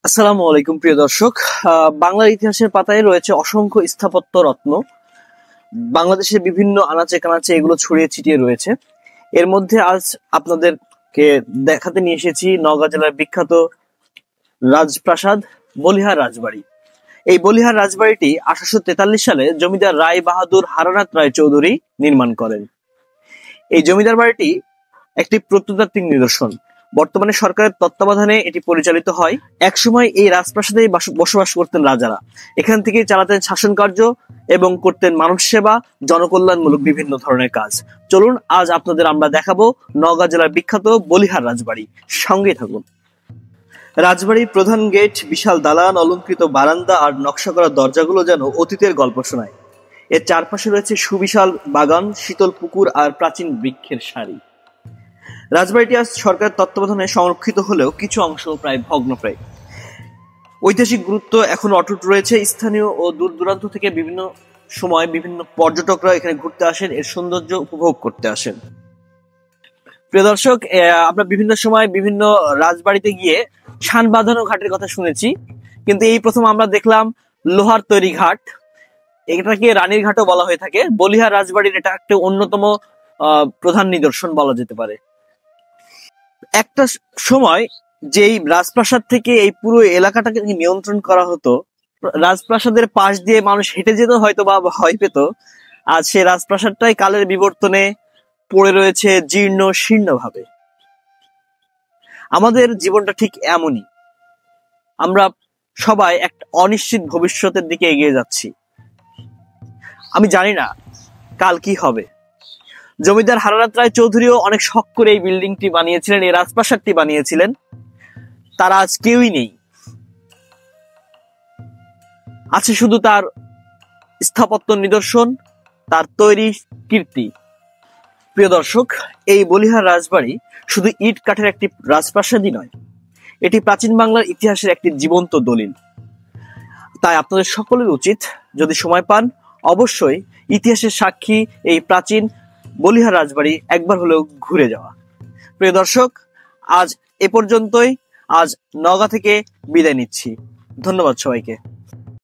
আসসালামু আলাইকুম প্রিয় দর্শক। বাংলার ইতিহাসের পাতায় রয়েছে অসংখ্য স্থাপত্য রত্ন। বাংলাদেশের বিভিন্ন আনাচে কানাচে এগুলো ছড়িয়ে ছিটিয়ে রয়েছে। এর মধ্যে আজ আপনাদেরকে দেখাতে নিয়ে এসেছি নওগাঁ জেলার বিখ্যাত রাজপ্রাসাদ বলিহার রাজবাড়ি। এই বলিহার রাজবাড়িটি 1843 সালে জমিদার রায় বাহাদুর হারানাথ রায় চৌধুরী নির্মাণ করেন। এই জমিদার বাড়িটি একটি প্রত্নতাত্ত্বিক নিদর্শন। বর্তমানে সরকারের তত্ত্বাবধানে এটি পরিচালিত হয়। একসময় এই রাজপ্রাসাদেই বসবাস করতেন রাজারা। এখান থেকেই চালাতেন শাসন কার্য এবং করতেন মানব সেবা, জনকল্যাণমূলক বিভিন্ন ধরনের কাজ। চলুন আজ আপনাদের আমরা দেখাবো নওগাঁ জেলার বিখ্যাত বলিহার রাজবাড়ি। সঙ্গেই থাকুন। রাজবাড়ির প্রধান গেট, বিশাল দালান, অলংকৃত বারান্দা আর নকশা করা দরজাগুলো যেন অতীতের গল্প শোনায়। এর চারপাশে রয়েছে সুবিশাল বাগান, শীতল পুকুর আর প্রাচীন বৃক্ষের সারি। রাজবাড়িটি আজ সরকার তত্ত্বাবধানে সংরক্ষিত হলেও কিছু অংশ প্রায় ভগ্নপ্রায়। ঐতিহাসিক গুরুত্ব এখন অটুট রয়েছে। স্থানীয় ও দূর দূরান্ত থেকে বিভিন্ন সময় বিভিন্ন পর্যটকরা এখানে ঘুরতে আসেন, এর সৌন্দর্য উপভোগ করতে আসেন। প্রিয় দর্শক, আমরা বিভিন্ন সময় বিভিন্ন রাজবাড়িতে গিয়ে শান বাঁধানো ঘাটের কথা শুনেছি, কিন্তু এই প্রথম আমরা দেখলাম লোহার তৈরি ঘাট। এটাকে রানীর ঘাটও বলা হয়ে থাকে। বলিহার রাজবাড়ির এটা একটা অন্যতম প্রধান নিদর্শন বলা যেতে পারে। একটা সময় যেই রাজপ্রাসাদ থেকে এই পুরো এলাকাটাকে নিয়ন্ত্রণ করা হতো, রাজপ্রাসাদের পাশ দিয়ে মানুষ হেঁটে যেত হয়তো বা ভয় পেত। আজ সেই রাজপ্রাসাদটাই কালের বিবর্তনে পড়ে রয়েছে জীর্ণ শীর্ণ ভাবে। আমাদের জীবনটা ঠিক এমনই। আমরা সবাই একটা অনিশ্চিত ভবিষ্যতের দিকে এগিয়ে যাচ্ছি। আমি জানি না কাল কি হবে। জমিদার হারানাথ রায় চৌধুরীও অনেক শখ করে এই বিল্ডিংটি বানিয়েছিলেন, এই রাজপ্রাসাদটি বানিয়েছিলেন। তারা আজ কেউই নেই, আছে শুধু তার স্থাপত্য নিদর্শন, তার তৈরি কীর্তি। প্রিয় দর্শক, এই বলিহার রাজবাড়ি শুধু ইট কাঠের একটি রাজপ্রাসাদই নয়, এটি প্রাচীন বাংলার ইতিহাসের একটি জীবন্ত দলিল। তাই আপনাদের সকলের উচিত, যদি সময় পান, অবশ্যই ইতিহাসের সাক্ষী এই প্রাচীন বলিহার রাজবাড়ি একবার হলেও ঘুরে যাওয়া। প্রিয় দর্শক, আজ এ পর্যন্তই। আজ নওগাঁ থেকে বিদায় নিচ্ছি। ধন্যবাদ সবাইকে।